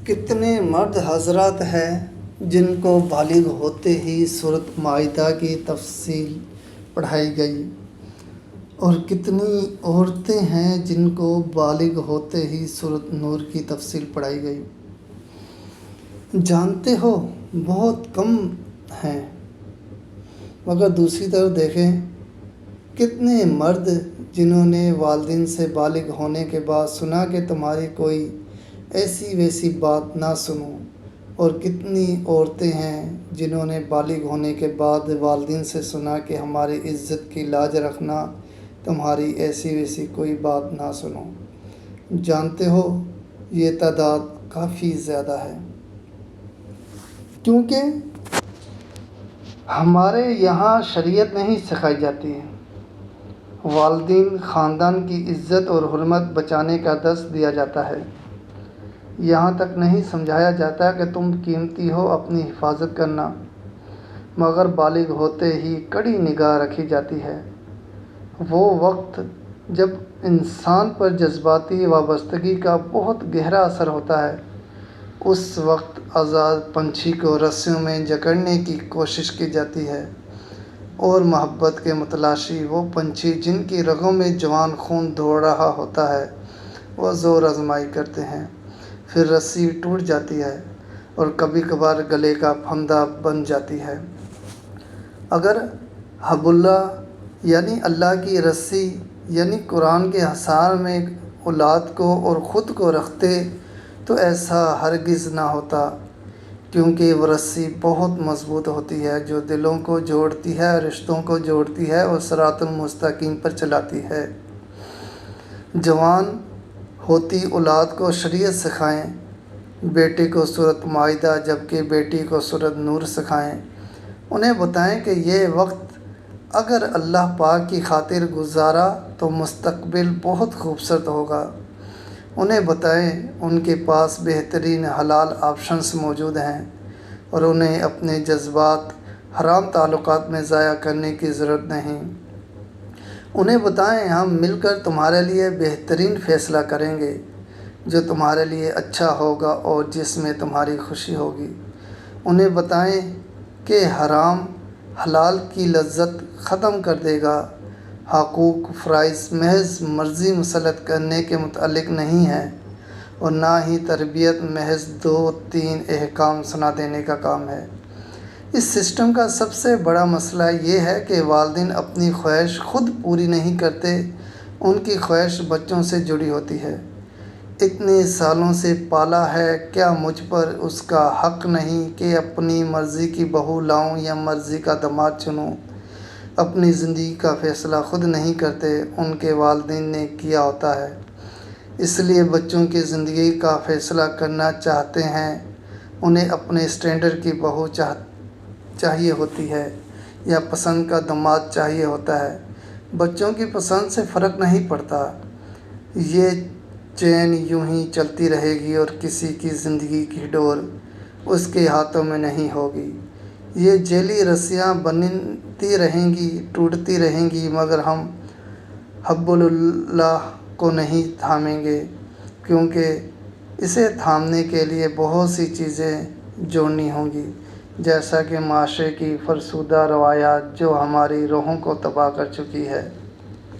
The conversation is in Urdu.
کتنے مرد حضرات ہیں جن کو بالغ ہوتے ہی سورۃ مائدہ کی تفصیل پڑھائی گئی، اور کتنی عورتیں ہیں جن کو بالغ ہوتے ہی سورۃ نور کی تفصیل پڑھائی گئی۔ جانتے ہو بہت کم ہیں، مگر دوسری طرف دیکھیں کتنے مرد جنہوں نے والدین سے بالغ ہونے کے بعد سنا کہ تمہاری کوئی ایسی ویسی بات نہ سنو، اور کتنی عورتیں ہیں جنہوں نے بالغ ہونے کے بعد والدین سے سنا کہ ہماری عزت کی لاج رکھنا، تمہاری ایسی ویسی کوئی بات نہ سنو۔ جانتے ہو یہ تعداد کافی زیادہ ہے، کیونکہ ہمارے یہاں شریعت نہیں سکھائی جاتی ہے۔ والدین، خاندان کی عزت اور حرمت بچانے کا درس دیا جاتا ہے، یہاں تک نہیں سمجھایا جاتا کہ تم قیمتی ہو، اپنی حفاظت کرنا، مگر بالغ ہوتے ہی کڑی نگاہ رکھی جاتی ہے۔ وہ وقت جب انسان پر جذباتی وابستگی کا بہت گہرا اثر ہوتا ہے، اس وقت آزاد پنچھی کو رسیوں میں جکڑنے کی کوشش کی جاتی ہے، اور محبت کے متلاشی وہ پنچھی جن کی رگوں میں جوان خون دوڑ رہا ہوتا ہے، وہ زور آزمائی کرتے ہیں، پھر رسی ٹوٹ جاتی ہے اور کبھی کبھار گلے کا پھندہ بن جاتی ہے۔ اگر حبل اللہ یعنی اللہ کی رسی یعنی قرآن کے حصار میں اولاد کو اور خود کو رکھتے تو ایسا ہرگز نہ ہوتا، کیونکہ وہ رسی بہت مضبوط ہوتی ہے جو دلوں کو جوڑتی ہے، رشتوں کو جوڑتی ہے اور صراط المستقیم پر چلاتی ہے۔ جوان ہوتی اولاد کو شریعت سکھائیں، بیٹے کو سورۃ مائدہ جبکہ بیٹی کو سورۃ نور سکھائیں۔ انہیں بتائیں کہ یہ وقت اگر اللہ پاک کی خاطر گزارا تو مستقبل بہت خوبصورت ہوگا۔ انہیں بتائیں ان کے پاس بہترین حلال آپشنز موجود ہیں، اور انہیں اپنے جذبات حرام تعلقات میں ضائع کرنے کی ضرورت نہیں۔ انہیں بتائیں ہم مل کر تمہارے لیے بہترین فیصلہ کریں گے جو تمہارے لیے اچھا ہوگا اور جس میں تمہاری خوشی ہوگی۔ انہیں بتائیں کہ حرام حلال کی لذت ختم کر دے گا۔ حقوق فرائض محض مرضی مسلط کرنے کے متعلق نہیں ہے، اور نہ ہی تربیت محض 2-3 احکام سنا دینے کا کام ہے۔ اس سسٹم کا سب سے بڑا مسئلہ یہ ہے کہ والدین اپنی خواہش خود پوری نہیں کرتے، ان کی خواہش بچوں سے جڑی ہوتی ہے۔ اتنے سالوں سے پالا ہے، کیا مجھ پر اس کا حق نہیں کہ اپنی مرضی کی بہو لاؤں یا مرضی کا داماد چنوں؟ اپنی زندگی کا فیصلہ خود نہیں کرتے، ان کے والدین نے کیا ہوتا ہے، اس لیے بچوں کی زندگی کا فیصلہ کرنا چاہتے ہیں۔ انہیں اپنے اسٹینڈرڈ کی بہو چاہیے ہوتی ہے یا پسند کا داماد چاہیے ہوتا ہے، بچوں کی پسند سے فرق نہیں پڑتا۔ یہ چین یوں ہی چلتی رہے گی اور کسی کی زندگی کی ڈور اس کے ہاتھوں میں نہیں ہوگی۔ یہ جیلی رسیاں بنتی رہیں گی، ٹوٹتی رہیں گی، مگر ہم حبل اللہ کو نہیں تھامیں گے، کیونکہ اسے تھامنے کے لیے بہت سی چیزیں جوڑنی ہوں گی، جیسا کہ معاشرے کی فرسودہ روایات جو ہماری روحوں کو تباہ کر چکی ہے۔